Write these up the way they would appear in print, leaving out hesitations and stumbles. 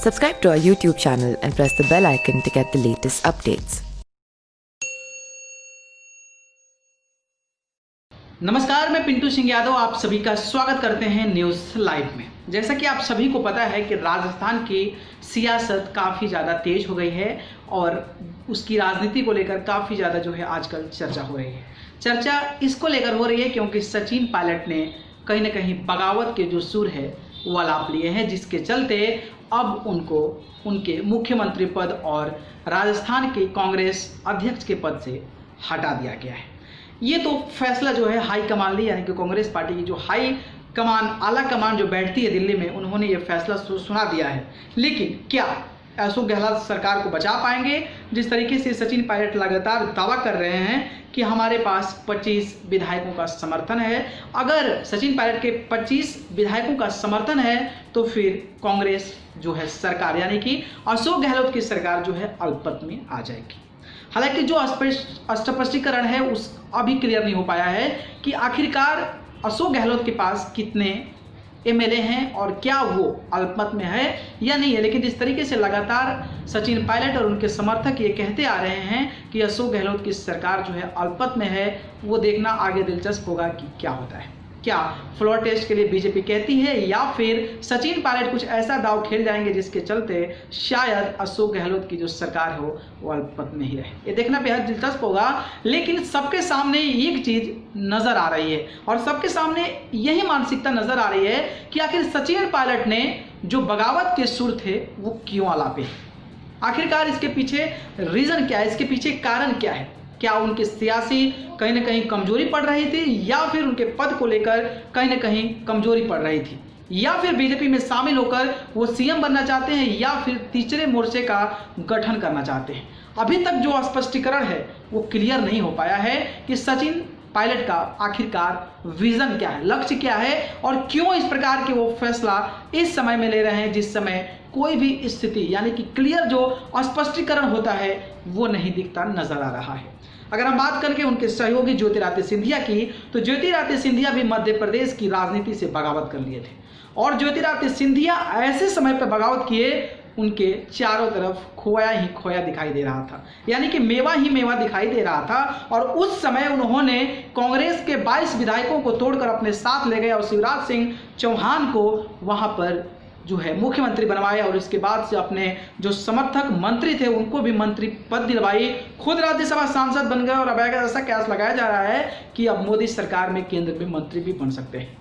Subscribe to our YouTube channel and press the bell icon to get the latest updates. नमस्कार, मैं पिंटू सिंह यादव आप सभी का स्वागत करते हैं न्यूज़ लाइव में। जैसा कि आप सभी को पता है कि राजस्थान की सियासत काफ़ी ज़्यादा तेज हो गई है और उसकी राजनीति को लेकर काफ़ी ज़्यादा जो है आजकल चर्चा हो रही है। चर्चा इसको लेकर हो रही है क्योंकि सचिन पायलट ने कहीं ना कहीं बगावत के जो सुर है वो अलाप लिए हैं, जिसके चलते अब उनको उनके मुख्यमंत्री पद और राजस्थान के कांग्रेस अध्यक्ष के पद से हटा दिया गया है। ये तो फैसला जो है हाई कमान ली, यानी कि कांग्रेस पार्टी की जो हाई कमान, आला कमान जो बैठती है दिल्ली में, उन्होंने ये फैसला सुना दिया है। लेकिन क्या अशोक गहलोत सरकार को बचा पाएंगे? जिस तरीके से सचिन पायलट लगातार दावा कर रहे हैं कि हमारे पास 25 विधायकों का समर्थन है। अगर सचिन पायलट के 25 विधायकों का समर्थन है तो फिर कांग्रेस जो है सरकार, यानी कि अशोक गहलोत की सरकार जो है अल्पमत में आ जाएगी। हालांकि जो स्पष्टीकरण है उस अभी क्लियर नहीं हो पाया है कि आखिरकार अशोक गहलोत के पास कितने एमएलए हैं और क्या वो अल्पमत में है या नहीं है। लेकिन जिस तरीके से लगातार सचिन पायलट और उनके समर्थक ये कहते आ रहे हैं कि अशोक गहलोत की सरकार जो है अल्पमत में है, वो देखना आगे दिलचस्प होगा कि क्या होता है। क्या फ्लोर टेस्ट के लिए बीजेपी कहती है या फिर सचिन पायलट कुछ ऐसा दाव खेल जाएंगे जिसके चलते शायद अशोक गहलोत की जो सरकार हो वो अल्पमत में ही रहे। ये देखना बेहद दिलचस्प होगा। लेकिन सबके सामने एक चीज नजर आ रही है और सबके सामने यही मानसिकता नजर आ रही है कि आखिर सचिन पायलट ने जो बगावत के सुर थे वो क्यों आलापे। आखिरकार इसके पीछे रीजन क्या है, इसके पीछे कारण क्या है? क्या उनकी सियासी कहीं ना कहीं कमजोरी पड़ रही थी या फिर उनके पद को लेकर कहीं ना कहीं कमजोरी पड़ रही थी, या फिर बीजेपी में शामिल होकर वो सीएम बनना चाहते हैं या फिर तीसरे मोर्चे का गठन करना चाहते हैं? अभी तक जो स्पष्टीकरण है वो क्लियर नहीं हो पाया है कि सचिन पायलट का आखिरकार विजन क्या है, लक्ष्य क्या है और क्यों इस प्रकार के वो फैसला इस समय में ले रहे हैं जिस समय कोई भी स्थिति यानी कि क्लियर जो स्पष्टीकरण होता है वो नहीं दिखता नजर आ रहा है। अगर हम बात करके उनके सहयोगी ज्योतिरादित्य सिंधिया की, तो ज्योतिरादित्य सिंधिया भी मध्य प्रदेश की राजनीति से बगावत कर लिए थे और ज्योतिरादित्य सिंधिया ऐसे समय पर बगावत किए उनके चारों तरफ खोया ही खोया दिखाई दे रहा था, यानी कि मेवा ही मेवा दिखाई दे रहा था। और उस समय उन्होंने कांग्रेस के 22 विधायकों को तोड़कर अपने साथ ले गए और शिवराज सिंह चौहान को वहां पर जो है मुख्यमंत्री बनवाया और इसके बाद से अपने जो समर्थक मंत्री थे उनको भी मंत्री पद दिलवाई, खुद राज्यसभा सांसद बन गए और अब ऐसा कयास लगाया जा रहा है कि अब मोदी सरकार में केंद्र में मंत्री भी बन सकते हैं।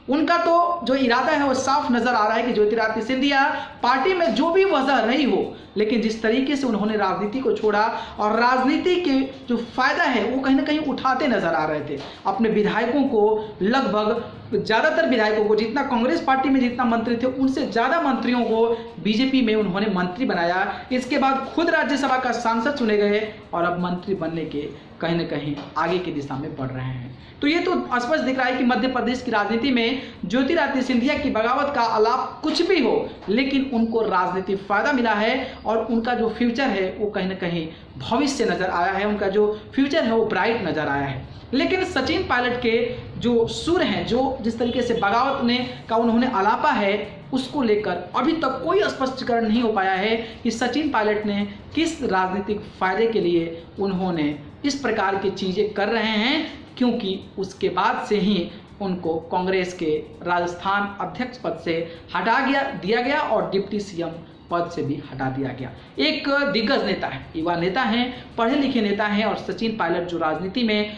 उनका तो जो इरादा है वो साफ नजर आ रहा है कि ज्योतिरादित्य सिंधिया पार्टी में जो भी वजह रही हो, लेकिन जिस तरीके से उन्होंने राजनीति को छोड़ा और राजनीति के जो फायदा है वो कहीं ना कहीं उठाते नजर आ रहे थे। अपने विधायकों को, लगभग ज़्यादातर विधायकों को, जितना कांग्रेस पार्टी में जितना मंत्री थे उनसे ज़्यादा मंत्रियों को बीजेपी में उन्होंने मंत्री बनाया। इसके बाद खुद राज्यसभा का सांसद चुने गए और अब मंत्री बनने के कहीं ना कहीं आगे की दिशा में बढ़ रहे हैं। तो ये तो स्पष्ट दिख रहा है कि मध्य प्रदेश की राजनीति में ज्योतिरादित्य सिंधिया की बगावत का आलाप कुछ भी हो, लेकिन उनको राजनीतिक फायदा मिला है और उनका जो फ्यूचर है वो कहीं ना कहीं भविष्य नजर आया है, उनका जो फ्यूचर है वो ब्राइट नजर आया है। लेकिन सचिन पायलट के जो सुर हैं, जो जिस तरीके से बगावत ने का उन्होंने आलापा है, उसको लेकर अभी तक कोई स्पष्टीकरण नहीं हो पाया है कि सचिन पायलट ने किस राजनीतिक फायदे के लिए उन्होंने इस प्रकार की चीजें कर रहे हैं, क्योंकि उसके बाद से ही उनको कांग्रेस के राजस्थान अध्यक्ष पद से हटा दिया गया और डिप्टी सीएम पद से भी हटा दिया गया। एक दिग्गज नेता है, युवा नेता हैं, पढ़े लिखे नेता हैं और सचिन पायलट जो राजनीति में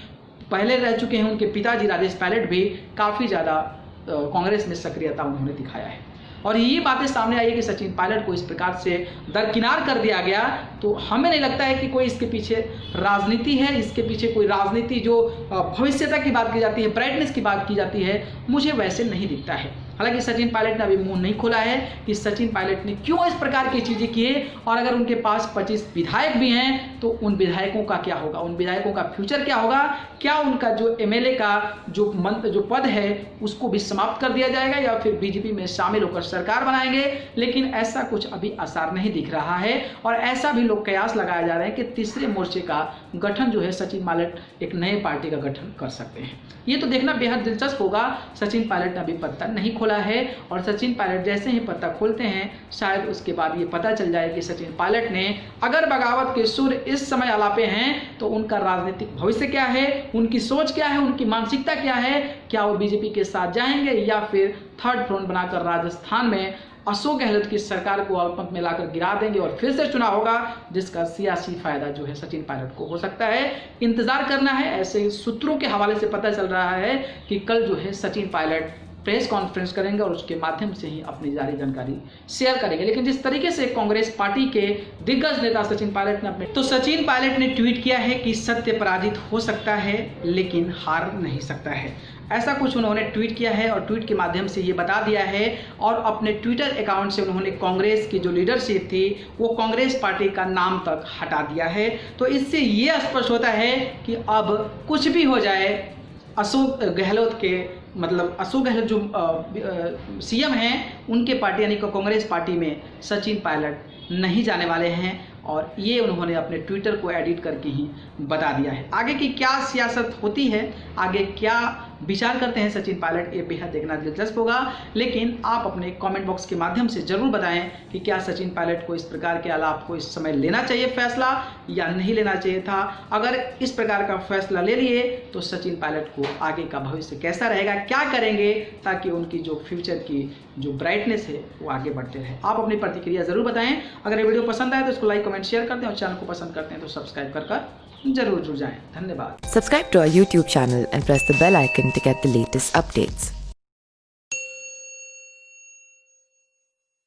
पहले रह चुके हैं, उनके पिताजी राजेश पायलट भी काफ़ी ज़्यादा कांग्रेस में सक्रियता उन्होंने दिखाया है। और ये बातें सामने आई है कि सचिन पायलट को इस प्रकार से दरकिनार कर दिया गया, तो हमें नहीं लगता है कि कोई इसके पीछे राजनीति है, इसके पीछे कोई राजनीति जो भविष्यता की बात की जाती है, ब्राइटनेस की बात की जाती है, मुझे वैसे नहीं दिखता है। हालांकि सचिन पायलट ने अभी मुंह नहीं खोला है कि सचिन पायलट ने क्यों इस प्रकार की चीज़ें किए और अगर उनके पास 25 विधायक भी हैं तो उन विधायकों का क्या होगा, उन विधायकों का फ्यूचर क्या होगा, क्या उनका जो एमएलए का जो पद है उसको भी समाप्त कर दिया जाएगा या फिर बीजेपी में शामिल होकर सरकार बनाएंगे। लेकिन ऐसा कुछ अभी आसार नहीं दिख रहा है और ऐसा भी लोग कयास लगाए जा रहे हैं कि तीसरे मोर्चे का गठन जो है सचिन पायलट एक नए पार्टी का गठन कर सकते हैं। ये तो देखना बेहद दिलचस्प होगा। सचिन पायलट ने अभी पत्ता नहीं खोला है और सचिन पायलट जैसे ही पत्ता खोलते हैं शायद उसके बाद ये पता चल जाए कि सचिन पायलट ने अगर बगावत के सुर इस समय आलापे हैं तो उनका राजनीतिक भविष्य क्या है, उनकी सोच क्या है, उनकी मानसिकता क्या है, क्या वो बीजेपी के साथ जाएंगे या फिर थर्ड फ्रंट बनाकर राजस्थान में अशोक गहलोत की सरकार को अल्पमत में लाकर गिरा देंगे और फिर से चुनाव होगा जिसका सियासी फायदा जो है सचिन पायलट को हो सकता है। इंतजार करना है। ऐसे सूत्रों के हवाले से पता चल रहा है कि कल जो है सचिन पायलट प्रेस कॉन्फ्रेंस करेंगे और उसके माध्यम से ही अपनी जारी जानकारी शेयर करेंगे। लेकिन जिस तरीके से कांग्रेस पार्टी के दिग्गज नेता सचिन पायलट ने सचिन पायलट ने ट्वीट किया है कि सत्य पराजित हो सकता है लेकिन हार नहीं सकता है, ऐसा कुछ उन्होंने ट्वीट किया है और ट्वीट के माध्यम से ये बता दिया है। और अपने ट्विटर अकाउंट से उन्होंने कांग्रेस की जो लीडरशिप थी वो कांग्रेस पार्टी का नाम तक हटा दिया है। तो इससे ये स्पष्ट होता है कि अब कुछ भी हो जाए अशोक गहलोत के अशोक गहलोत जो सीएम हैं उनके पार्टी यानी कि कांग्रेस पार्टी में सचिन पायलट नहीं जाने वाले हैं और ये उन्होंने अपने ट्विटर को एडिट करके ही बता दिया है। आगे की क्या सियासत होती है, आगे क्या विचार करते हैं सचिन पायलट, ये बेहद देखना दिलचस्प होगा। लेकिन आप अपने कमेंट बॉक्स के माध्यम से जरूर बताएं कि क्या सचिन पायलट को इस प्रकार के आलाप को इस समय लेना चाहिए फैसला या नहीं लेना चाहिए था। अगर इस प्रकार का फैसला ले लिए तो सचिन पायलट को आगे का भविष्य कैसा रहेगा, क्या करेंगे ताकि उनकी जो फ्यूचर की जो ब्राइटनेस है वो आगे बढ़ते रहे। आप अपनी प्रतिक्रिया जरूर बताएं। अगर ये वीडियो पसंद आए तो इसको लाइक कमेंट शेयर कर दें और चैनल को पसंद करते हैं तो सब्सक्राइब कर जरूर जुड़ जाएं। धन्यवाद। Subscribe to our YouTube channel and press the bell icon to get the latest updates.